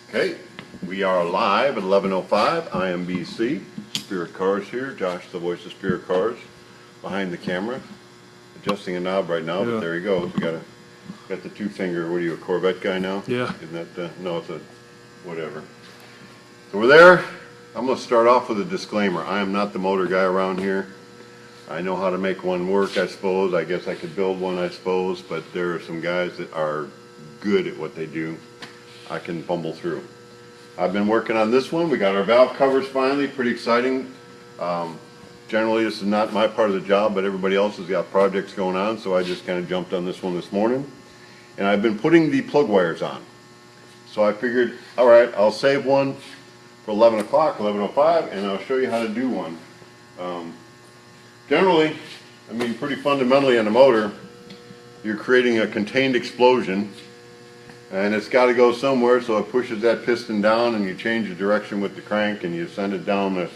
Okay, we are live at 11:05. I am BC. Spirit Cars here. Josh, the voice of Spirit Cars, behind the camera, adjusting a knob right now. But there he goes. We got the two-finger. What are you, a Corvette guy now? Yeah. Isn't that? No, it's a whatever. So we're there. I'm going to start off with a disclaimer. I am not the motor guy around here. I know how to make one work, I suppose. I guess I could build one, I suppose. But there are some guys that are good at what they do. I can fumble through. I've been working on this one. We got our valve covers finally, pretty exciting. Generally this is not my part of the job, but everybody else has got projects going on, so I just kind of jumped on this one this morning. And I've been putting the plug wires on. So I figured, all right, I'll save one for 11 o'clock, 11:05, and I'll show you how to do one. Generally, I mean pretty fundamentally on the motor, you're creating a contained explosion. And it's got to go somewhere, so it pushes that piston down, and you change the direction with the crank, and you send it down the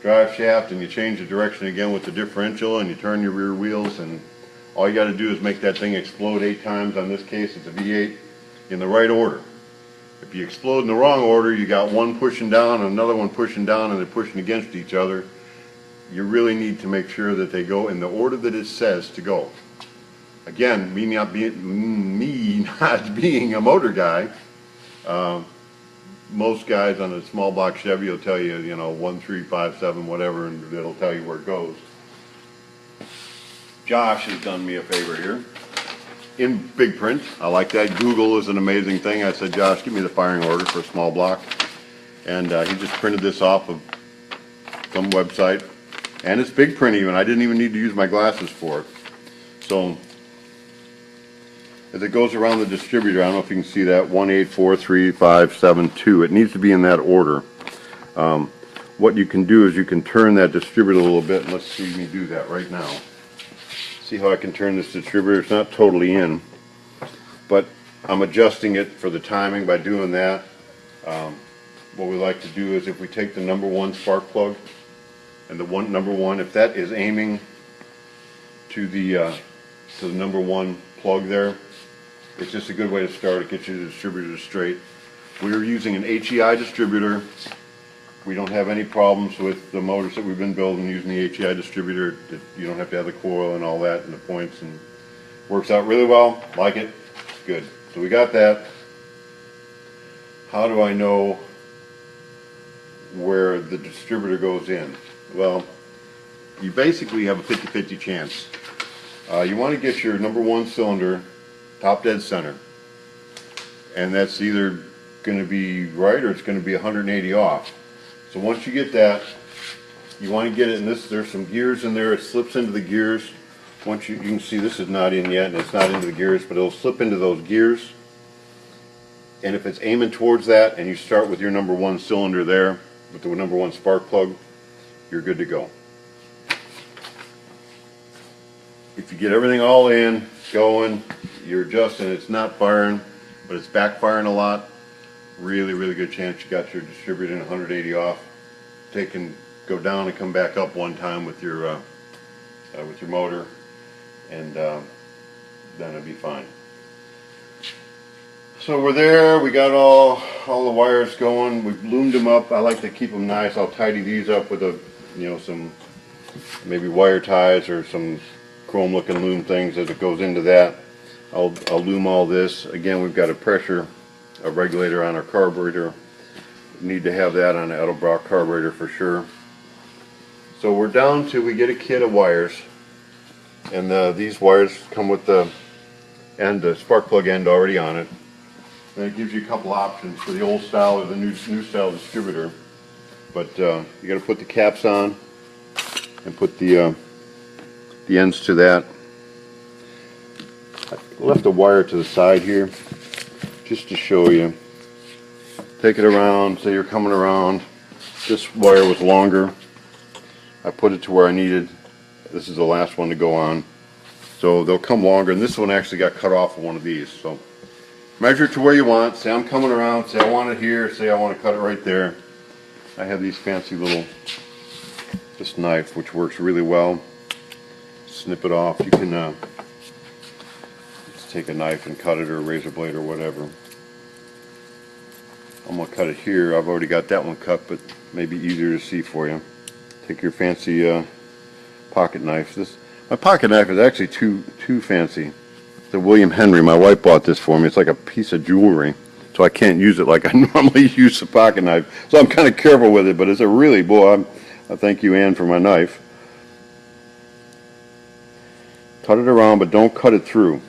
drive shaft, and you change the direction again with the differential, and you turn your rear wheels, and all you got to do is make that thing explode 8 times. On this case, it's a V8 in the right order. If you explode in the wrong order, you got one pushing down and another one pushing down, and they're pushing against each other. You really need to make sure that they go in the order that it says to go. Again, me not being a motor guy, most guys on a small block Chevy will tell you, 1, 3, 5, 7, whatever, and it'll tell you where it goes. Josh has done me a favor here. In big print, I like that. Google is an amazing thing. I said, Josh, give me the firing order for a small block. And he just printed this off of some website. And it's big print even. I didn't even need to use my glasses for it. So, as it goes around the distributor, I don't know if you can see that, 1, 8, 4, 3, 5, 7, 2. It needs to be in that order. What you can do is you can turn that distributor a little bit, and let's see me do that right now. See how I can turn this distributor? It's not totally in, but I'm adjusting it for the timing by doing that. What we like to do is if we take the number 1 spark plug, and the number 1, if that is aiming to the number 1 plug there, it's just a good way to start. It gets you the distributor straight. We're using an HEI distributor. We don't have any problems with the motors that we've been building using the HEI distributor. You don't have to have the coil and all that and the points, and works out really well. Like it. Good. So we got that. How do I know where the distributor goes in? Well, you basically have a 50-50 chance. You want to get your number 1 cylinder top dead center, and that's either going to be right or it's going to be 180 off. So once you get that, you want to get it in this. There's some gears in there. It slips into the gears. Once you can see this is not in yet, and it's not into the gears, but it'll slip into those gears. And if it's aiming towards that, and you start with your number 1 cylinder there with the number 1 spark plug, you're good to go. If you get everything all in, going, you're adjusting, it's not firing, but it's backfiring a lot, really good chance you got your distributor in 180 off. Go down and come back up one time with your motor, and then it'll be fine. So we're there. We got all the wires going. We've loomed them up. I like to keep them nice. I'll tidy these up with some maybe wire ties or some chrome looking loom things as it goes into that. I'll loom all this. Again, we've got a regulator on our carburetor. Need to have that on the Edelbrock carburetor for sure. So we're down to, we get a kit of wires, and these wires come with the spark plug end already on it. And it gives you a couple options for the old style or the new style distributor. But you got to put the caps on and put the ends to that. I left a wire to the side here just to show you. Take it around, say you're coming around. This wire was longer. I put it to where I needed. This is the last one to go on. So they'll come longer, and this one actually got cut off of one of these. So measure it to where you want. Say I'm coming around, say I want it here, say I want to cut it right there. I have these fancy this knife which works really well. Snip it off. You can just take a knife and cut it, or a razor blade or whatever. I'm gonna cut it here. I've already got that one cut, but maybe easier to see for you. Take your fancy pocket knife. My pocket knife is actually too fancy. It's a William Henry. My wife bought this for me. It's like a piece of jewelry, so I can't use it like I normally use a pocket knife. So I'm kind of careful with it, but it's a really, boy, I thank you, Ann, for my knife. Cut it around, but don't cut it through.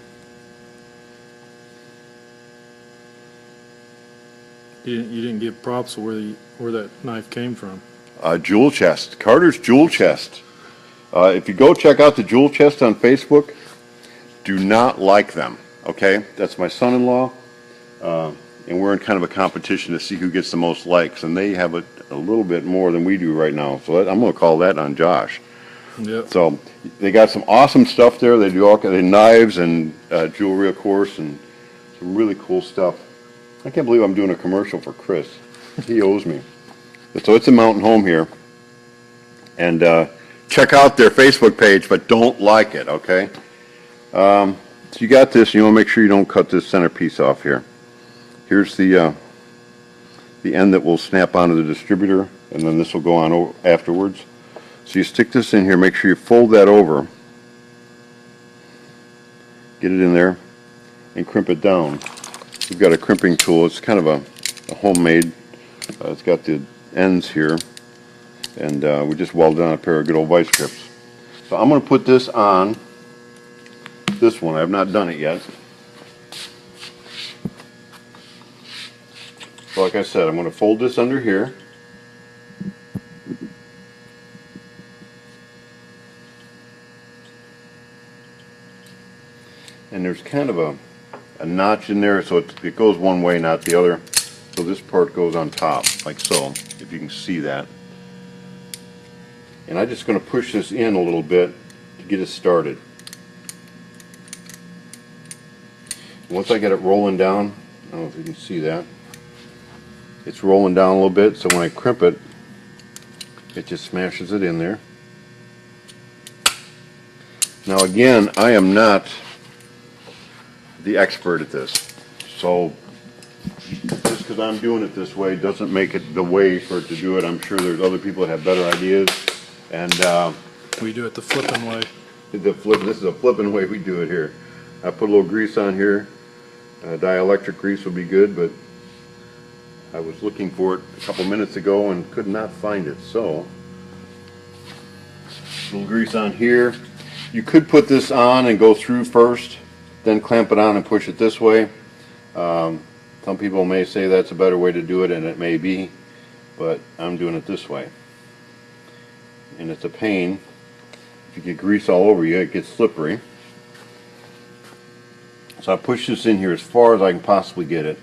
You didn't give props where that knife came from. Jewel chest, Carter's Jewel Chest. If you go check out the Jewel Chest on Facebook, do not like them, okay? That's my son-in-law, and we're in kind of a competition to see who gets the most likes, and they have a little bit more than we do right now, so I'm going to call that on Josh. Yep. So they got some awesome stuff there. They do all kinds of knives and jewelry, of course, and some really cool stuff. I can't believe I'm doing a commercial for Chris. He owes me. So it's a Mountain Home here, and check out their Facebook page, but don't like it, okay? So you got this. You want to make sure you don't cut this centerpiece off here. Here's the end that will snap onto the distributor, and then this will go on afterwards. So you stick this in here. Make sure you fold that over. Get it in there and crimp it down. We've got a crimping tool. It's kind of a homemade. It's got the ends here, and we just welded on a pair of good old vice grips. So I'm going to put this on this one. I have not done it yet. So like I said, I'm going to fold this under here. And there's kind of a notch in there, so it goes one way, not the other. So this part goes on top, like so, if you can see that. And I'm just going to push this in a little bit to get it started. Once I get it rolling down, I don't know if you can see that, it's rolling down a little bit, so when I crimp it, it just smashes it in there. Now again, I am not the expert at this, so just because I'm doing it this way doesn't make it the way for it to do it. I'm sure there's other people that have better ideas, and We do it the flipping way. this is a flipping way we do it here. I put a little grease on here. Dielectric grease would be good, but I was looking for it a couple minutes ago and could not find it. So a little grease on here. You could put this on and go through first, then clamp it on and push it this way. Some people may say that's a better way to do it, and it may be, but I'm doing it this way. And it's a pain. If you get grease all over you, it gets slippery. So I push this in here as far as I can possibly get it.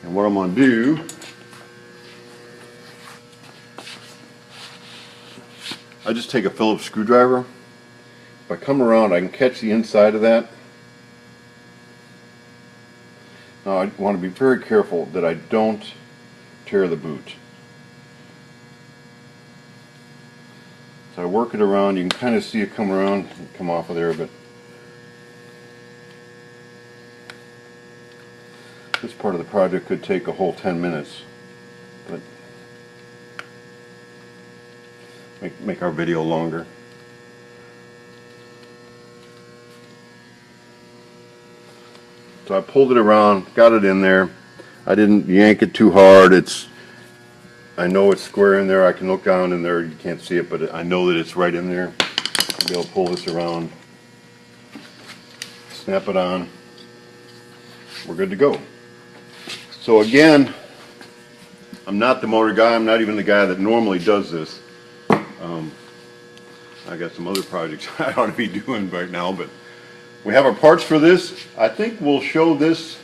And what I'm going to do, I just take a Phillips screwdriver. If I come around, I can catch the inside of that. Now I want to be very careful that I don't tear the boot. So I work it around. You can kind of see it come around and come off of there, but this part of the project could take a whole 10 minutes. But make our video longer. So I pulled it around, got it in there. I didn't yank it too hard. I know it's square in there. I can look down in there. You can't see it, but I know that it's right in there. I'll be able to pull this around, snap it on. We're good to go. So again, I'm not the motor guy. I'm not even the guy that normally does this. I got some other projects I ought to be doing right now, but we have our parts for this. I think we'll show this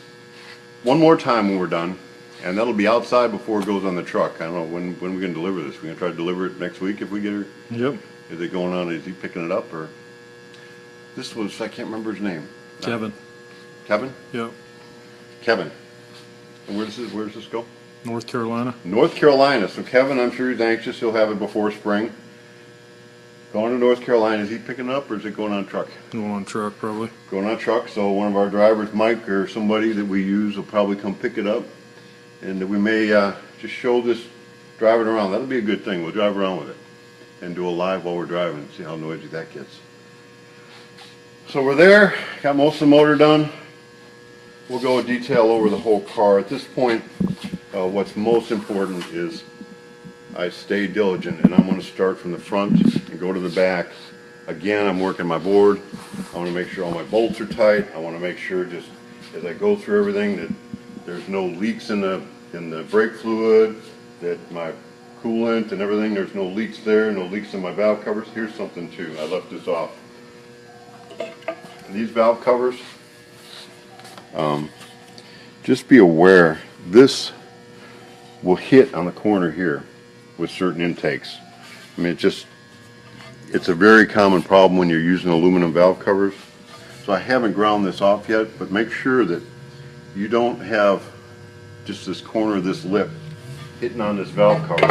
one more time when we're done, and that'll be outside before it goes on the truck. I don't know when we're going to deliver this. We're going to try to deliver it next week if we get her. Yep. Is it going on? Is he picking it up, or this was, I can't remember his name. Kevin. Kevin? Yep. Kevin. And where does this go? North Carolina. North Carolina. So Kevin, I'm sure he's anxious. He'll have it before spring. going to North Carolina. Is he picking up or is it going on truck? Going on truck probably. Going on truck, so one of our drivers, Mike, or somebody that we use will probably come pick it up. And we may just show this, driving around. That'll be a good thing. We'll drive around with it and do a live while we're driving, see how noisy that gets. So we're there, got most of the motor done. We'll go in detail over the whole car. At this point, what's most important is I stay diligent, and I'm going to start from the front and go to the back. Again, I'm working my board. I want to make sure all my bolts are tight. I want to make sure, just as I go through everything, that there's no leaks in the brake fluid, that my coolant and everything, there's no leaks there, no leaks in my valve covers. Here's something too, I left this off. These valve covers, just be aware, this will hit on the corner here with certain intakes. I mean, it's a very common problem when you're using aluminum valve covers. So I haven't ground this off yet, but make sure that you don't have just this corner of this lip hitting on this valve cover.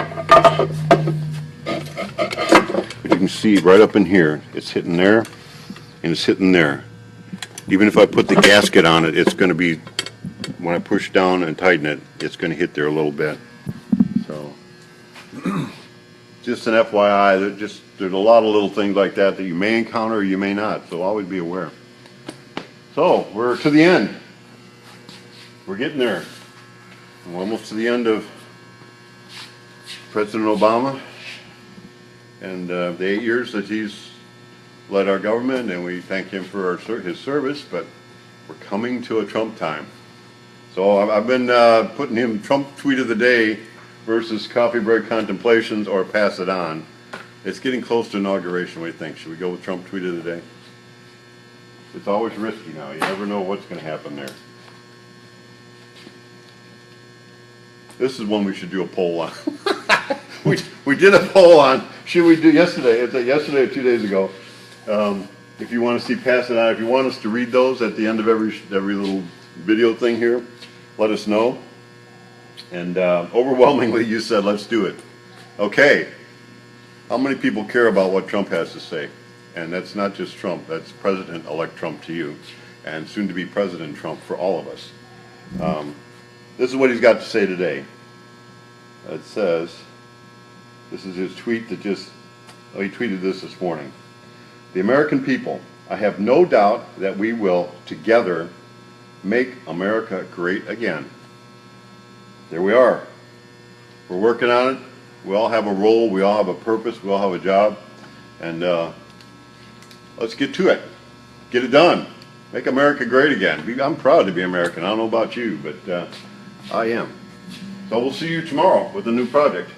But you can see right up in here, it's hitting there and it's hitting there. Even if I put the gasket on it, it's going to be, when I push down and tighten it, it's going to hit there a little bit. So just an FYI, there's a lot of little things like that that you may encounter or you may not, so always be aware. So we're to the end. We're getting there. We're almost to the end of President Obama and the 8 years that he's led our government, and we thank him for his service, but we're coming to a Trump time. So I've been putting him Trump tweet of the day versus coffee break contemplations or pass it on. It's getting close to inauguration. What do you think? Should we go with Trump tweet of the day? It's always risky now. You never know what's going to happen there. This is one we should do a poll on. we did a poll on, should we do yesterday, it's yesterday or 2 days ago. If you want to see pass it on, if you want us to read those at the end of every little video thing here, let us know. And overwhelmingly you said let's do it. Okay, how many people care about what Trump has to say? And that's not just Trump, that's President-elect Trump to you, and soon to be President Trump for all of us. This is what he's got to say today. It says, this is his tweet that he tweeted this morning. The American people, I have no doubt that we will together make America great again. There we are. We're working on it. We all have a role. We all have a purpose. We all have a job. And let's get to it. Get it done. Make America great again. I'm proud to be American. I don't know about you, but I am. So we'll see you tomorrow with a new project.